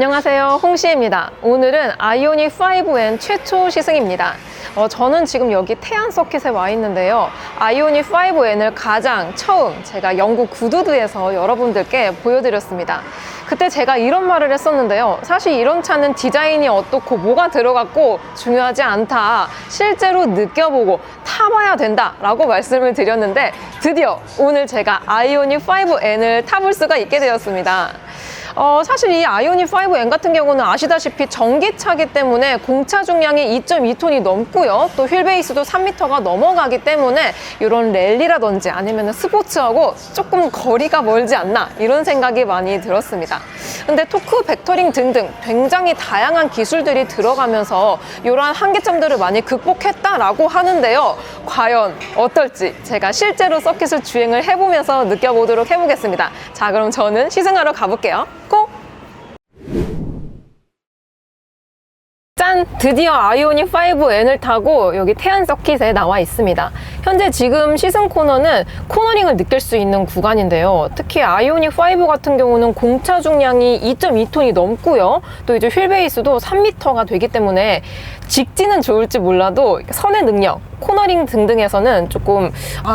안녕하세요, 홍시입니다. 오늘은 아이오닉 5N 최초 시승입니다. 저는 지금 여기 태안 서킷에 와 있는데요. 아이오닉 5N을 가장 처음 제가 영국 구두드에서 여러분들께 보여드렸습니다. 그때 제가 이런 말을 했었는데요. 사실 이런 차는 디자인이 어떻고 뭐가 들어갔고 중요하지 않다. 실제로 느껴보고 타봐야 된다 라고 말씀을 드렸는데 드디어 오늘 제가 아이오닉 5N을 타볼 수가 있게 되었습니다. 사실 이 아이오닉 5N 같은 경우는 아시다시피 전기차기 때문에 공차 중량이 2.2톤이 넘고요. 또 휠베이스도 3m가 넘어가기 때문에 이런 랠리라든지 아니면 스포츠하고 조금 거리가 멀지 않나 이런 생각이 많이 들었습니다. 근데 토크, 벡터링 등등 굉장히 다양한 기술들이 들어가면서 이러한 한계점들을 많이 극복했다라고 하는데요. 과연 어떨지 제가 실제로 서킷을 주행을 해보면서 느껴보도록 해보겠습니다. 자, 그럼 저는 시승하러 가볼게요. 고! 짠! 드디어 아이오닉 5N을 타고 여기 태안 서킷에 나와 있습니다. 현재 지금 시승 코너는 코너링을 느낄 수 있는 구간인데요. 특히 아이오닉 5 같은 경우는 공차 중량이 2.2톤이 넘고요. 또 이제 휠베이스도 3m가 되기 때문에 직진은 좋을지 몰라도 선의 능력, 코너링 등등에서는 조금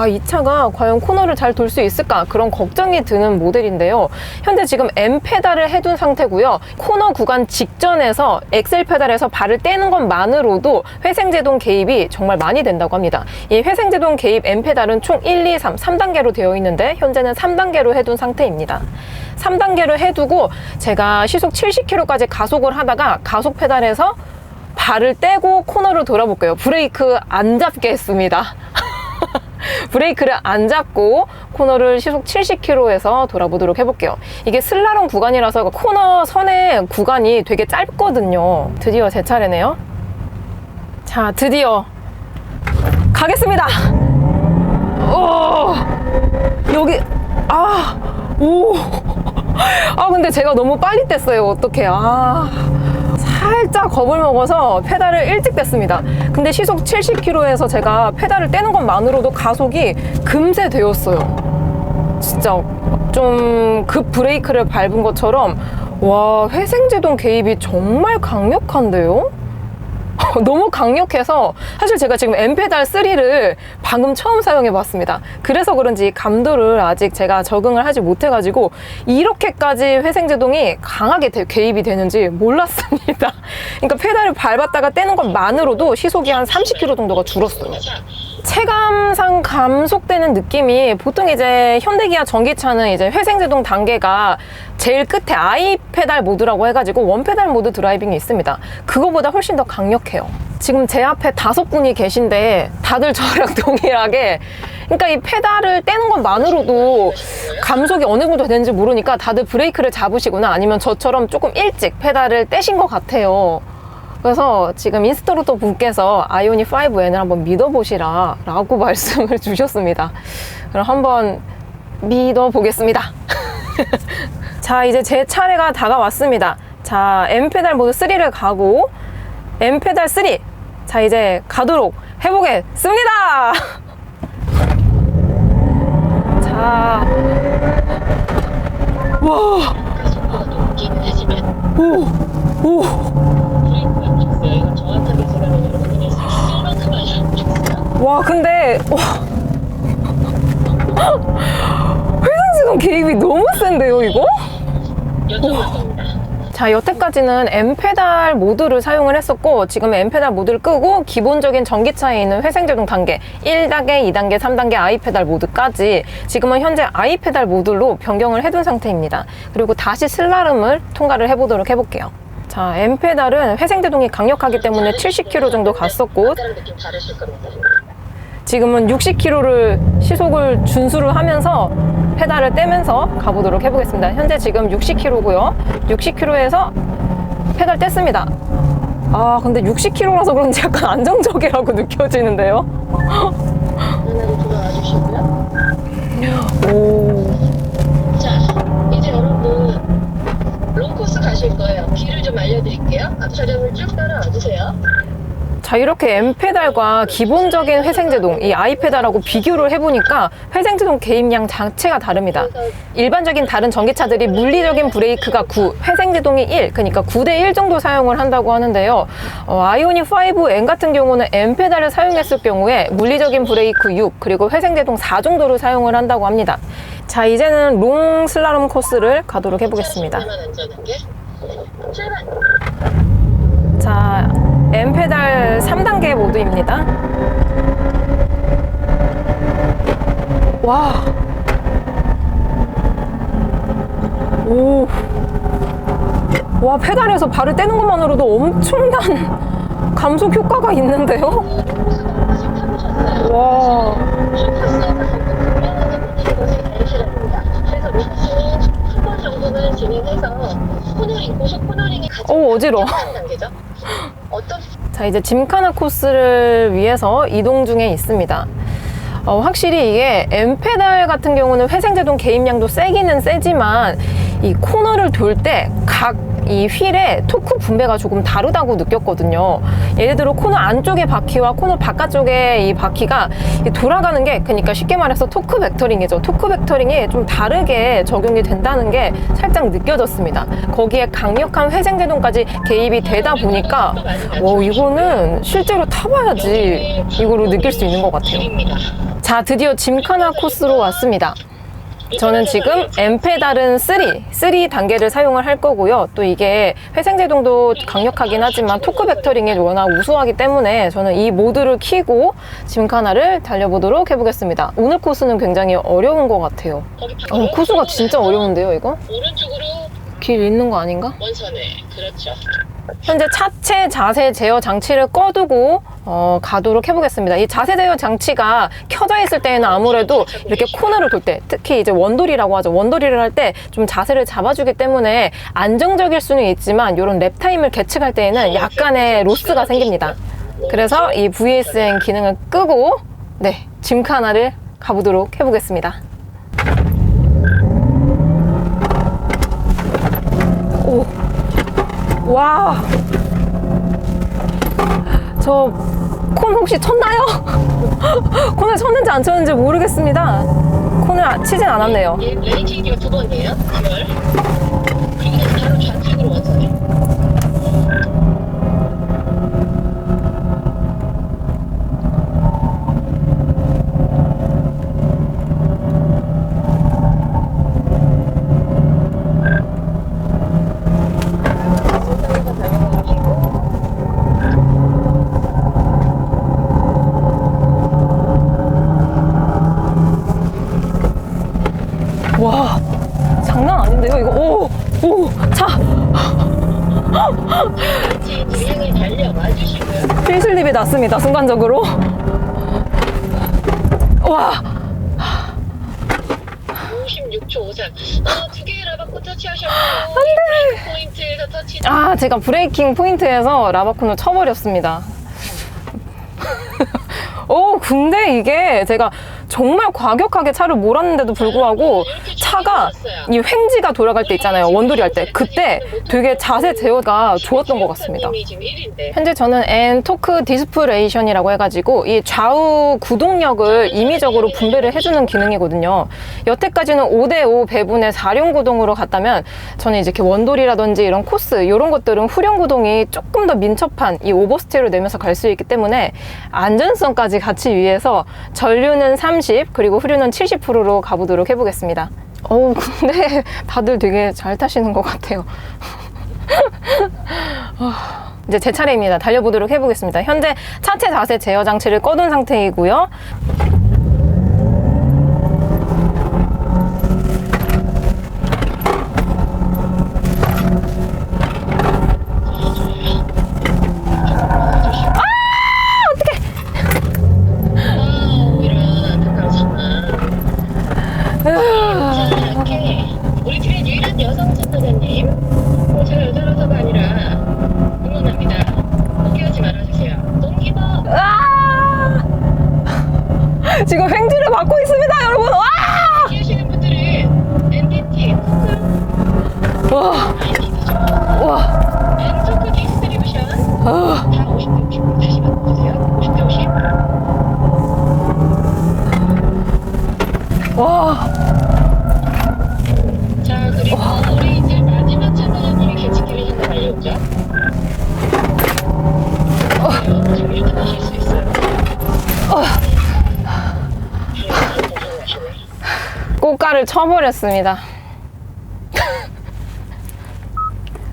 이 차가 과연 코너를 잘 돌 수 있을까 그런 걱정이 드는 모델인데요. 현재 지금 M 페달을 해둔 상태고요. 코너 구간 직전에서 엑셀 페달에서 발을 떼는 것만으로도 회생제동 개입이 정말 많이 된다고 합니다. 이 회생제동 개입 M 페달은 총 1, 2, 3단계로 되어 있는데 현재는 3단계로 해둔 상태입니다. 3단계로 해두고 제가 시속 70km까지 가속을 하다가 가속 페달에서 발을 떼고 코너를 돌아볼게요. 브레이크 안 잡게 했습니다. 브레이크를 안 잡고 코너를 시속 70km에서 돌아보도록 해볼게요. 이게 슬라롬 구간이라서 코너 선의 구간이 되게 짧거든요. 드디어 제 차례네요. 자, 드디어 가겠습니다. 여기 근데 제가 너무 빨리 뗐어요. 어떡해. 살짝 겁을 먹어서 페달을 일찍 뗐습니다. 근데 시속 70km에서 제가 페달을 떼는 것만으로도 가속이 금세 되었어요. 진짜 좀 급 브레이크를 밟은 것처럼 와, 회생제동 개입이 정말 강력한데요? 너무 강력해서 사실 제가 지금 M페달 3를 방금 처음 사용해 봤습니다. 그래서 그런지 감도를 아직 제가 적응을 하지 못해가지고 이렇게까지 회생제동이 강하게 개입이 되는지 몰랐습니다. 그러니까 페달을 밟았다가 떼는 것만으로도 시속이 한 30km 정도가 줄었어요. 체감상 감속되는 느낌이 보통 이제 현대기아 전기차는 이제 회생제동 단계가 제일 끝에 I 페달 모드라고 해가지고 원 페달 모드 드라이빙이 있습니다. 그거보다 훨씬 더 강력해요. 지금 제 앞에 5분이 계신데 다들 저랑 동일하게 그러니까 이 페달을 떼는 것만으로도 감속이 어느 정도 되는지 모르니까 다들 브레이크를 잡으시거나 아니면 저처럼 조금 일찍 페달을 떼신 것 같아요. 그래서 지금 인스트럭터 분께서 아이오닉 5N을 한번 믿어보시라 라고 말씀을 주셨습니다. 그럼 한번 믿어보겠습니다. 자, 이제 제 차례가 다가왔습니다. 자, M페달 모드 3를 가고 M페달 3! 자, 이제 가도록 해보겠습니다! 자, 와, 와, 근데 회생제동 개입이 너무 센데요, 이거? 자, 여태까지는 M페달 모드를 사용을 했었고 지금 M페달 모드를 끄고 기본적인 전기차에 있는 회생제동 단계 1단계, 2단계, 3단계 I페달 모드까지 지금은 현재 I페달 모드로 변경을 해둔 상태입니다. 그리고 다시 슬라름을 통과를 해보도록 해볼게요. 자, M페달은 회생제동이 강력하기 때문에 70km 정도 갔었고 지금은 60km를 시속을 준수를 하면서 페달을 떼면서 가보도록 해보겠습니다. 현재 지금 60km고요. 60km에서 페달 뗐습니다. 근데 60km라서 그런지 약간 안정적이라고 느껴지는데요. 자, 이제 여러분 롱코스 가실 거예요. 길을 좀 알려드릴게요. 앞 차량을 쭉 따라와 주세요. 자, 이렇게 M페달과 기본적인 회생제동, 이 I페달하고 비교를 해보니까 회생제동 개입량 자체가 다릅니다. 일반적인 다른 전기차들이 물리적인 브레이크가 9, 회생제동이 1, 그러니까 9대 1 정도 사용을 한다고 하는데요. 아이오닉 5N 같은 경우는 M페달을 사용했을 경우에 물리적인 브레이크 6, 그리고 회생제동 4 정도를 사용을 한다고 합니다. 자, 이제는 롱 슬라롬 코스를 가도록 해보겠습니다. 자, M페달 3단계 모드입니다. 와. 오. 와, 페달에서 발을 떼는 것만으로도 엄청난 감속 효과가 있는데요? 와. 오, 어지러워. 자, 이제 짐카나 코스를 위해서 이동 중에 있습니다. 확실히 이게 M페달 같은 경우는 회생제동 개입량도 세기는 세지만 이 코너를 돌 때 각 이 휠의 토크 분배가 조금 다르다고 느꼈거든요. 예를 들어 코너 안쪽의 바퀴와 코너 바깥쪽의 이 바퀴가 돌아가는 게, 그러니까 쉽게 말해서 토크 벡터링이죠. 토크 벡터링이 좀 다르게 적용이 된다는 게 살짝 느껴졌습니다. 거기에 강력한 회생제동까지 개입이 되다 보니까 이거는 실제로 타봐야지 이거로 느낄 수 있는 것 같아요. 자, 드디어 짐카나 코스로 왔습니다. 저는 지금 M페달은 3 단계를 사용을 할 거고요. 또 이게 회생제동도 강력하긴 하지만 토크 벡터링이 워낙 우수하기 때문에 저는 이 모드를 켜고 짐카나를 달려보도록 해보겠습니다. 오늘 코스는 굉장히 어려운 것 같아요. 코스가 진짜 어려운데요, 이거? 오른쪽으로 길 잃는 거 아닌가? 원선을, 그렇죠. 현재 차체 자세 제어 장치를 꺼두고 가도록 해보겠습니다. 이 자세 제어 장치가 켜져 있을 때에는 아무래도 이렇게 코너를 돌 때, 특히 이제 원돌이라고 하죠. 원돌이를 할 때 좀 자세를 잡아주기 때문에 안정적일 수는 있지만 이런 랩타임을 계측할 때에는 약간의 로스가 생깁니다. 그래서 이 VSN 기능을 끄고 짐카나를 가보도록 해보겠습니다. 오. 와, 저 콘 혹시 쳤나요? 콘을 쳤는지 안 쳤는지 모르겠습니다. 콘을 치진 않았네요. 레이팅기가 2번이에요. 2월. 그리고 바로 좌측으로 원선을. 와, 장난 아닌데요, 이거? 차! 주행을 달려 와주시고요. 필슬립이 났습니다, 순간적으로. 와! 56초 53. 두 개의 라바코 터치하셨고. 안 돼! 포인트에서 터치. 제가 브레이킹 포인트에서 라바콘을 쳐버렸습니다. 근데 이게 제가 정말 과격하게 차를 몰았는데도 불구하고 차가 이 횡지가 돌아갈 때 있잖아요. 원돌이 할 때. 그때 되게 자세 제어가 좋았던 것 같습니다. 현재 저는 N 토크 디스플레이션이라고 해가지고 이 좌우 구동력을 임의적으로 분배를 해주는 기능이거든요. 여태까지는 5대5 배분의 4륜 구동으로 갔다면 저는 이제 이렇게 원돌이라든지 이런 코스 이런 것들은 후륜 구동이 조금 더 민첩한 이 오버스테이를 내면서 갈 수 있기 때문에 안전성까지 같이 위해서 전륜은 30 그리고 후륜은 70%로 가보도록 해보겠습니다. 근데 다들 되게 잘 타시는 것 같아요. 이제 제 차례입니다. 달려보도록 해보겠습니다. 현재 차체 자세 제어 장치를 꺼둔 상태이고요. 우리 팀의 유일한 여성 선수님, 제가 여자라서가 아니라 응원합니다. 포기하지 말아주세요. 동기버. 오죠? 지금 1등 하실 수 있어요. 꽃가를 쳐버렸습니다.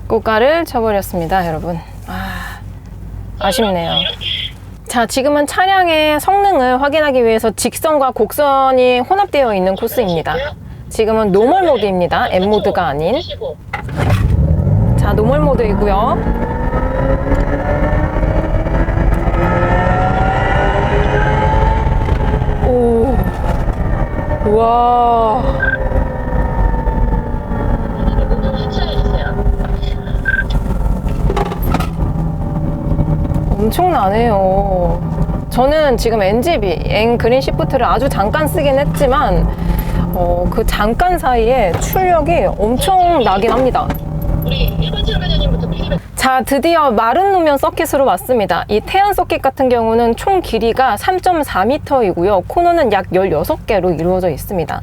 꽃가를 쳐버렸습니다, 여러분. 아쉽네요. 자, 지금은 차량의 성능을 확인하기 위해서 직선과 곡선이 혼합되어 있는 코스입니다. 지금은 노멀 모드입니다. M 모드가 아닌. 자, 노멀 모드이고요. 오, 우와. 엄청나네요. 저는 지금 NGB, N 그린 시프트를 아주 잠깐 쓰긴 했지만 그 잠깐 사이에 출력이 엄청 나긴 합니다. 우리 1번 참가자님부터 피드백. 자, 드디어 마른 노면 서킷으로 왔습니다. 이 태안 서킷 같은 경우는 총 길이가 3.4m이고요. 코너는 약 16개로 이루어져 있습니다.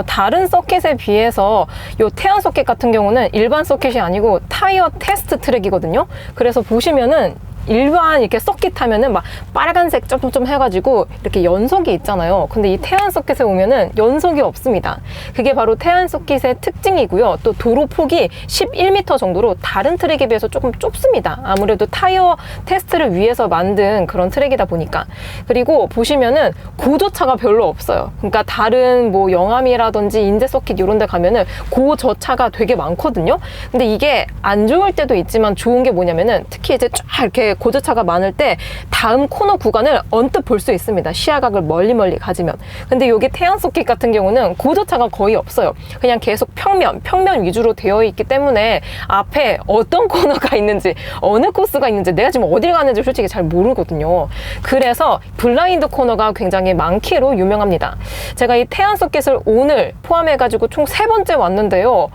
다른 서킷에 비해서 이 태안 서킷 같은 경우는 일반 서킷이 아니고 타이어 테스트 트랙이거든요. 그래서 보시면은 일반 이렇게 서킷 하면은 막 빨간색 점점 해가지고 이렇게 연석이 있잖아요. 근데 이 태안 서킷에 오면은 연석이 없습니다. 그게 바로 태안 서킷의 특징이고요. 또 도로 폭이 11m 정도로 다른 트랙에 비해서 조금 좁습니다. 아무래도 타이어 테스트를 위해서 만든 그런 트랙이다 보니까. 그리고 보시면은 고저차가 별로 없어요. 그러니까 다른 뭐 영암이라든지 인제 서킷 이런 데 가면은 고저차가 되게 많거든요. 근데 이게 안 좋을 때도 있지만 좋은 게 뭐냐면은 특히 이제 쫙 이렇게 고저차가 많을 때 다음 코너 구간을 언뜻 볼 수 있습니다. 시야각을 멀리 가지면. 근데 여기 태안 서킷 같은 경우는 고저차가 거의 없어요. 그냥 계속 평면 위주로 되어 있기 때문에 앞에 어떤 코너가 있는지 어느 코스가 있는지 내가 지금 어딜 가는지 솔직히 잘 모르거든요. 그래서 블라인드 코너가 굉장히 많기로 유명합니다. 제가 이 태안 서킷을 오늘 포함해가지고 총 3번째 왔는데요.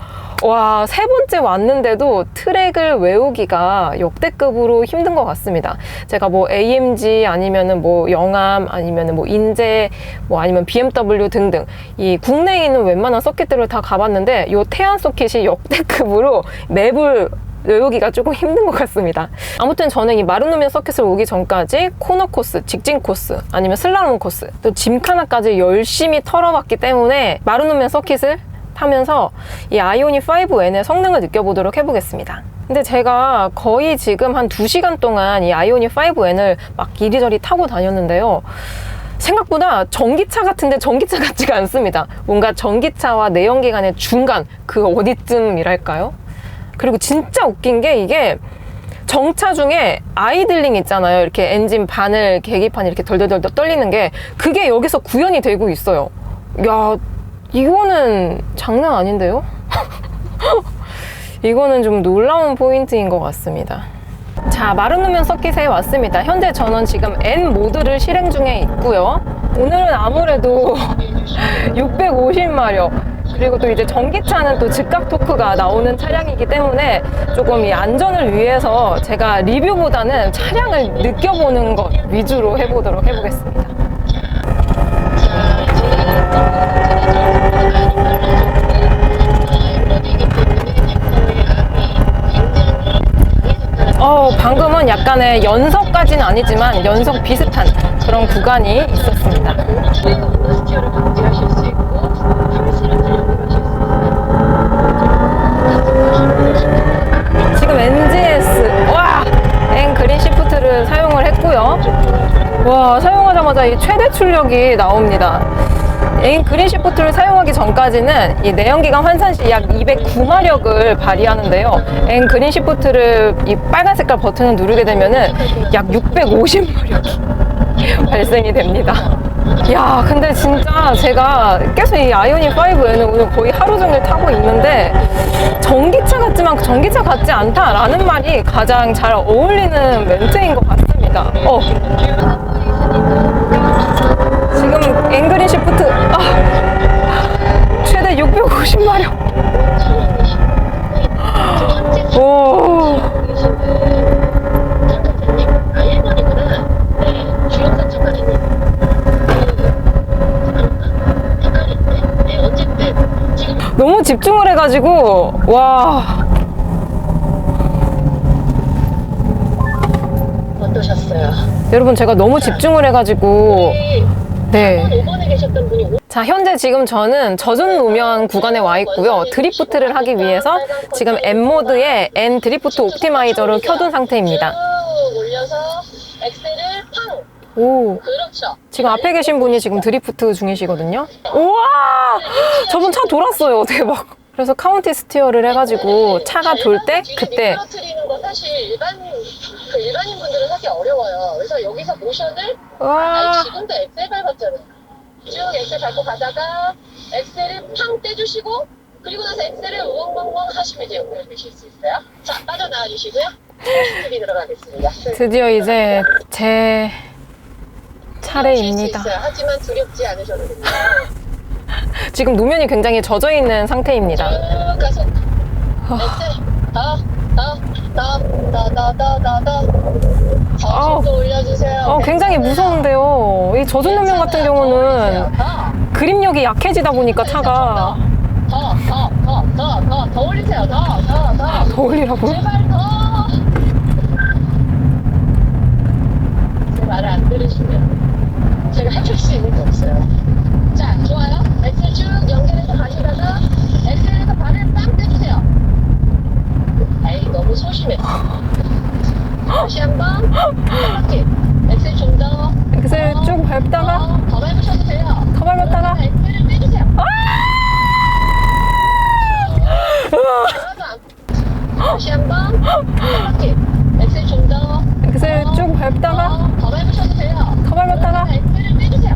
와, 3번째 왔는데도 트랙을 외우기가 역대급으로 힘든 것 같습니다. 제가 뭐 AMG 아니면은 뭐 영암 아니면은 뭐 인제 뭐 아니면 BMW 등등 이 국내에 있는 웬만한 서킷들을 다 가봤는데 이 태안 서킷이 역대급으로 맵을 외우기가 조금 힘든 것 같습니다. 아무튼 저는 이 마른 노면 서킷을 오기 전까지 코너 코스, 직진 코스, 아니면 슬라롬 코스, 또 짐카나까지 열심히 털어봤기 때문에 마른 노면 서킷을 타면서 이 아이오닉 5N의 성능을 느껴보도록 해보겠습니다. 근데 제가 거의 지금 한 2시간 동안 이 아이오닉 5N을 막 이리저리 타고 다녔는데요. 생각보다 전기차 같은데 전기차 같지가 않습니다. 뭔가 전기차와 내연기 간의 중간, 그 어디쯤이랄까요? 그리고 진짜 웃긴 게 이게 정차 중에 아이들링 있잖아요. 이렇게 엔진 바늘, 계기판 이렇게 덜덜덜 떨리는 게 그게 여기서 구현이 되고 있어요. 야, 이거는 장난 아닌데요? 이거는 좀 놀라운 포인트인 것 같습니다. 자, 마른 노면 서킷에 왔습니다. 현재 저는 지금 N 모드를 실행 중에 있고요. 오늘은 아무래도 650마력 그리고 또 이제 전기차는 또 즉각 토크가 나오는 차량이기 때문에 조금 이 안전을 위해서 제가 리뷰보다는 차량을 느껴보는 것 위주로 해보겠습니다. 방금은 약간의 연석까지는 아니지만 연석 비슷한 그런 구간이 있었습니다. 스티어를 방지하실 수 있고 펄스를 달려보실 수 있습니다. 지금 NGS N 그린 시프트를 사용을 했고요. 와, 사용하자마자 이 최대 출력이 나옵니다. N 그린 시프트를 사용하기 전까지는 이 내연기관 환산 시 약 209마력을 발휘하는데요. N 그린 시프트를 이 빨간 색깔 버튼을 누르게 되면은 약 650마력이 발생이 됩니다. 야, 근데 진짜 제가 계속 이 아이오닉 5N을 오늘 거의 하루 종일 타고 있는데 전기차 같지만 전기차 같지 않다라는 말이 가장 잘 어울리는 멘트인 것 같습니다. 지금 앵그린 시프트 최대 650마력. 오. 일본이구나. 네, 주영선 참가자님. 헷갈리는데. 네, 어쨌든 지금 너무 집중을 해가지고 와. 여러분 제가 너무 집중을 해가지고 네. 5번에 계셨던 분이 자, 현재 지금 저는 젖은 노면 구간에 와 있고요. 드리프트를 하기 위해서 지금 N모드에 N 드리프트 옵티마이저를 켜둔 상태입니다. 쭉 올려서 엑셀을 팡. 오, 그렇죠. 지금 앞에 계신 분이 지금 드리프트 중이시거든요. 우와! 저분 차 돌았어요. 대박. 그래서 카운티 스티어를 해가지고 차가 돌 때 그때 미끄러뜨리는 거 사실 일반인 분들은 하기 어려워요. 그래서 여기서 모션을 와, 지금도 엑셀 밟았잖아요. 쭉 엑셀 밟고 가다가 엑셀을 팡 떼주시고 그리고 나서 엑셀을 우엉벙벙 하시면 이제 보여주실 수 있어요. 자, 빠져나와 주시고요. 스텝이 들어가겠습니다. 드디어 이제 제 쉴수 차례입니다. 있어요. 하지만 두렵지 않으셔도 됩니다. 지금 노면이 굉장히 젖어 있는 상태입니다. 쭉 가서 엑셀 더 올려주세요. 굉장히 무서운데요. 이 젖은 노면 같은 경우는 그립력이 약해지다 보니까 차가 더 올리세요. 더 올리라고요? 제발 더. 제 말을 안 들으시면 제가 해줄 수 있는 게 없어요. 자, 좋아요. 엑셀 쭉 연결해서 가시다가 엑셀에서 발을 빵 떼주세요. 에이, 너무 소심해. 다시 한번 바퀴. 엑셀 좀 더. 엑셀 쭉 밟다가 더 밟으셔도 돼요. 더 밟았다가 엑셀을 떼주세요. 다시 한번 바퀴. 엑셀 좀 더. 엑셀 쭉 밟다가 더 밟으셔도 돼요. 더 밟았다가 엑셀을 떼주세요.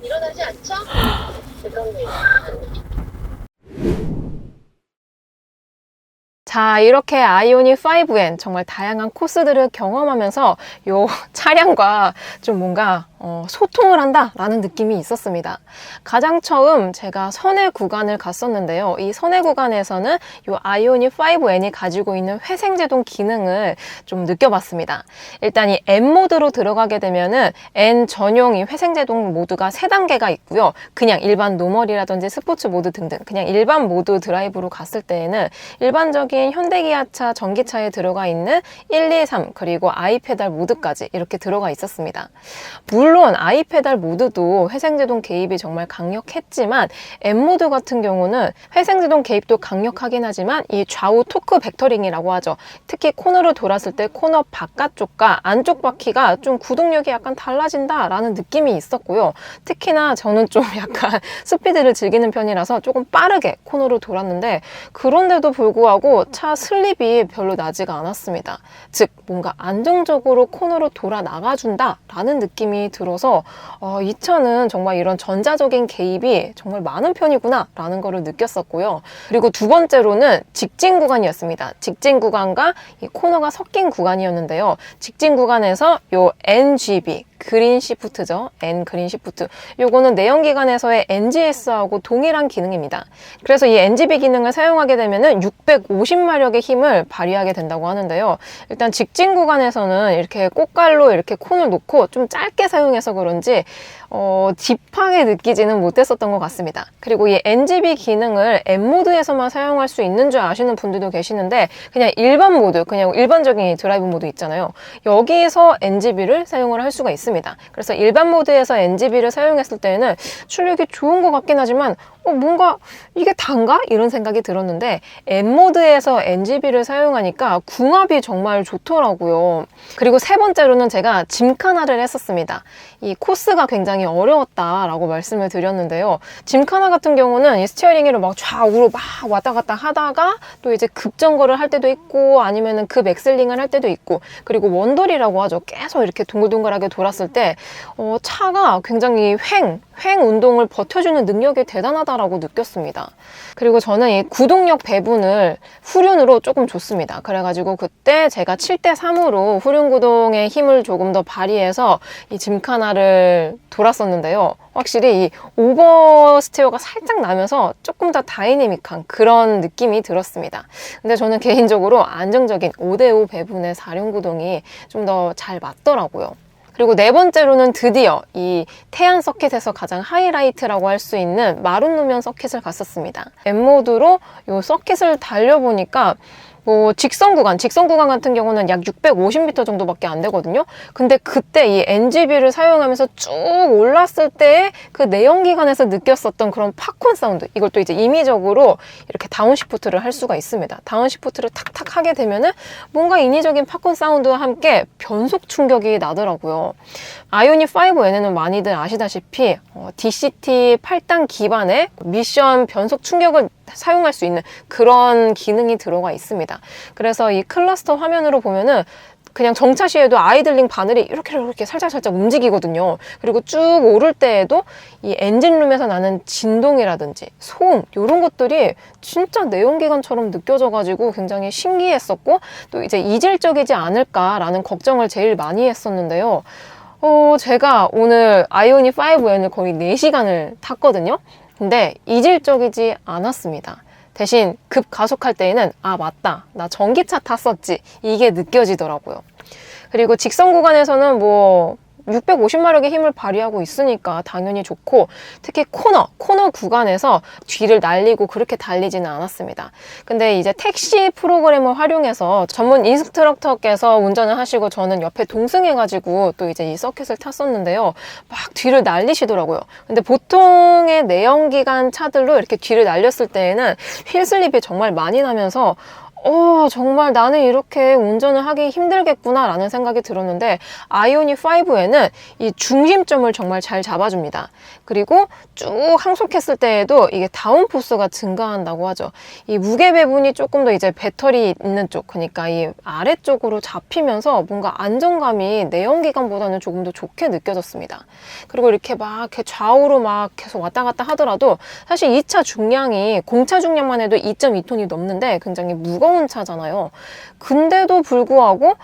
일어나지 않죠? 그겁니다. 자, 이렇게 아이오닉 5N 정말 다양한 코스들을 경험하면서 요 차량과 좀 뭔가 소통을 한다라는 느낌이 있었습니다. 가장 처음 제가 선해 구간을 갔었는데요. 이 선해 구간에서는 요 아이오닉 5N이 가지고 있는 회생제동 기능을 좀 느껴봤습니다. 일단 이 N 모드로 들어가게 되면은 N 전용 이 회생제동 모드가 3단계가 있고요. 그냥 일반 노멀이라든지 스포츠 모드 등등 그냥 일반 모드 드라이브로 갔을 때에는 일반적인 현대기아차 전기차에 들어가 있는 1, 2, 3 그리고 아이페달 모드까지 이렇게 들어가 있었습니다. 물론 아이페달 모드도 회생제동 개입이 정말 강력했지만 N모드 같은 경우는 회생제동 개입도 강력하긴 하지만 이 좌우 토크 벡터링이라고 하죠. 특히 코너를 돌았을 때 코너 바깥쪽과 안쪽 바퀴가 좀 구동력이 약간 달라진다라는 느낌이 있었고요. 특히나 저는 좀 약간 스피드를 즐기는 편이라서 조금 빠르게 코너를 돌았는데 그런데도 불구하고 차 슬립이 별로 나지가 않았습니다. 즉 뭔가 안정적으로 코너로 돌아 나가준다라는 느낌이 들어서 이 차는 정말 이런 전자적인 개입이 정말 많은 편이구나 라는 거를 느꼈었고요. 그리고 두 번째로는 직진 구간이었습니다. 직진 구간과 이 코너가 섞인 구간이었는데요. 직진 구간에서 요 NGB 그린 시프트죠. N 그린 시프트. 요거는 내연기관에서의 NGS하고 동일한 기능입니다. 그래서 이 NGB 기능을 사용하게 되면은 650마력의 힘을 발휘하게 된다고 하는데요. 일단 직진 구간에서는 이렇게 꽃갈로 이렇게 콘을 놓고 좀 짧게 사용해서 그런지 딥하게 느끼지는 못했었던 것 같습니다. 그리고 이 NGB 기능을 N모드에서만 사용할 수 있는 줄 아시는 분들도 계시는데 그냥 일반 모드, 그냥 일반적인 드라이브 모드 있잖아요. 여기서 NGB를 사용을 할 수가 있습니다. 그래서 일반 모드에서 NGB를 사용했을 때는 출력이 좋은 것 같긴 하지만 뭔가 이게 단가? 이런 생각이 들었는데 N모드에서 NGB를 사용하니까 궁합이 정말 좋더라고요. 그리고 세 번째로는 제가 짐카나를 했었습니다. 이 코스가 굉장히 어려웠다라고 말씀을 드렸는데요. 짐카나 같은 경우는 이 스티어링 휠을 막 좌우로 막 왔다 갔다 하다가 또 이제 급정거를 할 때도 있고 아니면은 급 엑셀링을 할 때도 있고 그리고 원돌이라고 하죠. 계속 이렇게 동글동글하게 돌았을 때 차가 굉장히 횡 운동을 버텨주는 능력이 대단하다라고 느꼈습니다. 그리고 저는 이 구동력 배분을 후륜으로 조금 줬습니다. 그래가지고 그때 제가 7대3으로 후륜 구동의 힘을 조금 더 발휘해서 이 짐카나를 돌았었는데요. 확실히 이 오버스티어가 살짝 나면서 조금 더 다이내믹한 그런 느낌이 들었습니다. 근데 저는 개인적으로 안정적인 5대5 배분의 4륜 구동이 좀 더 잘 맞더라고요. 그리고 네 번째로는 드디어 이 태안 서킷에서 가장 하이라이트라고 할 수 있는 마룬 노면 서킷을 갔었습니다. N모드로 이 서킷을 달려보니까 뭐 직선 구간 같은 경우는 약 650m 정도밖에 안 되거든요. 근데 그때 이 NGB를 사용하면서 쭉 올랐을 때 그 내연기관에서 느꼈었던 그런 팝콘 사운드, 이걸 또 이제 임의적으로 이렇게 다운시프트를 할 수가 있습니다. 다운시프트를 탁탁 하게 되면은 뭔가 인위적인 팝콘 사운드와 함께 변속 충격이 나더라고요. 아이오닉 5N에는 많이들 아시다시피 DCT 8단 기반의 미션 변속 충격을 사용할 수 있는 그런 기능이 들어가 있습니다. 그래서 이 클러스터 화면으로 보면은 그냥 정차 시에도 아이들링 바늘이 이렇게 살짝 움직이거든요. 그리고 쭉 오를 때에도 이 엔진룸에서 나는 진동이라든지 소음 이런 것들이 진짜 내연기관처럼 느껴져가지고 굉장히 신기했었고, 또 이제 이질적이지 않을까라는 걱정을 제일 많이 했었는데요. 제가 오늘 아이오닉 5N을 거의 4시간을 탔거든요. 근데 이질적이지 않았습니다. 대신 급 가속할 때에는 아 맞다, 나 전기차 탔었지, 이게 느껴지더라고요. 그리고 직선 구간에서는 뭐 650마력의 힘을 발휘하고 있으니까 당연히 좋고, 특히 코너 구간에서 뒤를 날리고 그렇게 달리지는 않았습니다. 근데 이제 택시 프로그램을 활용해서 전문 인스트럭터께서 운전을 하시고 저는 옆에 동승해가지고 또 이제 이 서킷을 탔었는데요. 막 뒤를 날리시더라고요. 근데 보통의 내연기관 차들로 이렇게 뒤를 날렸을 때에는 휠 슬립이 정말 많이 나면서 정말 나는 이렇게 운전을 하기 힘들겠구나 라는 생각이 들었는데, 아이오닉 5에는 이 중심점을 정말 잘 잡아줍니다. 그리고 쭉 항속했을 때에도 이게 다운포스가 증가한다고 하죠. 이 무게 배분이 조금 더 이제 배터리 있는 쪽, 그러니까 이 아래쪽으로 잡히면서 뭔가 안정감이 내연기관보다는 조금 더 좋게 느껴졌습니다. 그리고 이렇게 좌우로 막 계속 왔다 갔다 하더라도 사실 이 차 중량이 공차 중량만 해도 2.2톤이 넘는데 굉장히 무거운 차잖아요. 근데도 불구하고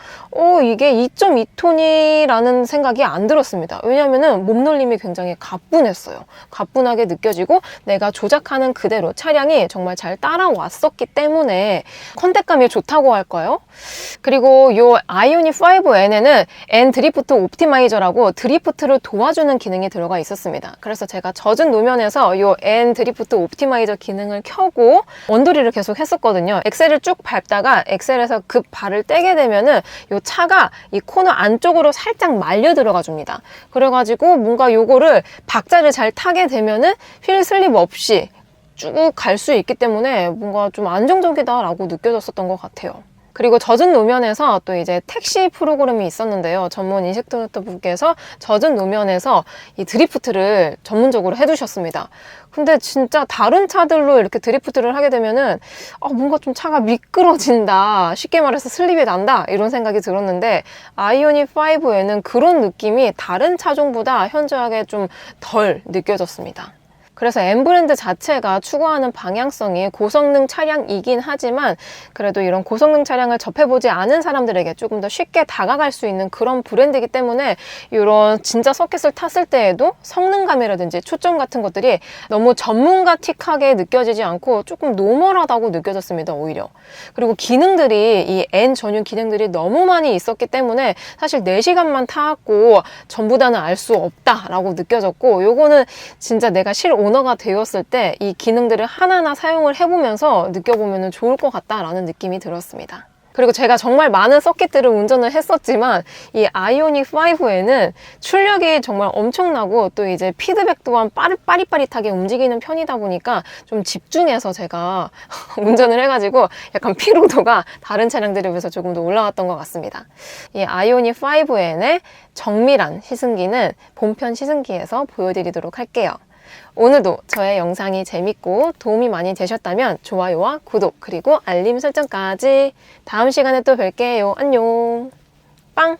이게 2.2톤이라는 생각이 안 들었습니다. 왜냐면은 몸놀림이 굉장히 가뿐했어요. 가뿐하게 느껴지고 내가 조작하는 그대로 차량이 정말 잘 따라왔었기 때문에 컨택감이 좋다고 할까요? 그리고 이 아이오닉 5N에는 N 드리프트 옵티마이저라고 드리프트를 도와주는 기능이 들어가 있었습니다. 그래서 제가 젖은 노면에서 이 N 드리프트 옵티마이저 기능을 켜고 원돌이를 계속 했었거든요. 엑셀을 쭉 밟다가 엑셀에서 급 발을 떼게 되면은 이 차가 이 코너 안쪽으로 살짝 말려 들어가 줍니다. 그래가지고 뭔가 요거를 박자를 잘 타게 되면은 휠 슬립 없이 쭉 갈 수 있기 때문에 뭔가 좀 안정적이다라고 느껴졌었던 것 같아요. 그리고 젖은 노면에서 또 이제 택시 프로그램이 있었는데요. 전문 인스트럭터 분께서 젖은 노면에서 이 드리프트를 전문적으로 해주셨습니다. 근데 진짜 다른 차들로 이렇게 드리프트를 하게 되면은 뭔가 좀 차가 미끄러진다, 쉽게 말해서 슬립이 난다 이런 생각이 들었는데, 아이오닉 5에는 그런 느낌이 다른 차종보다 현저하게 좀 덜 느껴졌습니다. 그래서 N브랜드 자체가 추구하는 방향성이 고성능 차량이긴 하지만 그래도 이런 고성능 차량을 접해보지 않은 사람들에게 조금 더 쉽게 다가갈 수 있는 그런 브랜드이기 때문에 이런 진짜 서킷을 탔을 때에도 성능감이라든지 초점 같은 것들이 너무 전문가틱하게 느껴지지 않고 조금 노멀하다고 느껴졌습니다, 오히려. 그리고 기능들이, 이 N 전용 기능들이 너무 많이 있었기 때문에 사실 4시간만 타고 전부 다는 알 수 없다라고 느껴졌고, 요거는 진짜 내가 오너가 되었을 때 이 기능들을 하나하나 사용을 해보면서 느껴보면 좋을 것 같다라는 느낌이 들었습니다. 그리고 제가 정말 많은 서킷들을 운전을 했었지만 이 아이오닉 5에는 출력이 정말 엄청나고 또 이제 피드백 또한 빠릿빠릿하게 움직이는 편이다 보니까 좀 집중해서 제가 운전을 해가지고 약간 피로도가 다른 차량들에 비해서 조금 더 올라왔던 것 같습니다. 이 아이오닉 5N의 정밀한 시승기는 본편 시승기에서 보여드리도록 할게요. 오늘도 저의 영상이 재밌고 도움이 많이 되셨다면 좋아요와 구독, 그리고 알림 설정까지. 다음 시간에 또 뵐게요. 안녕. 빵!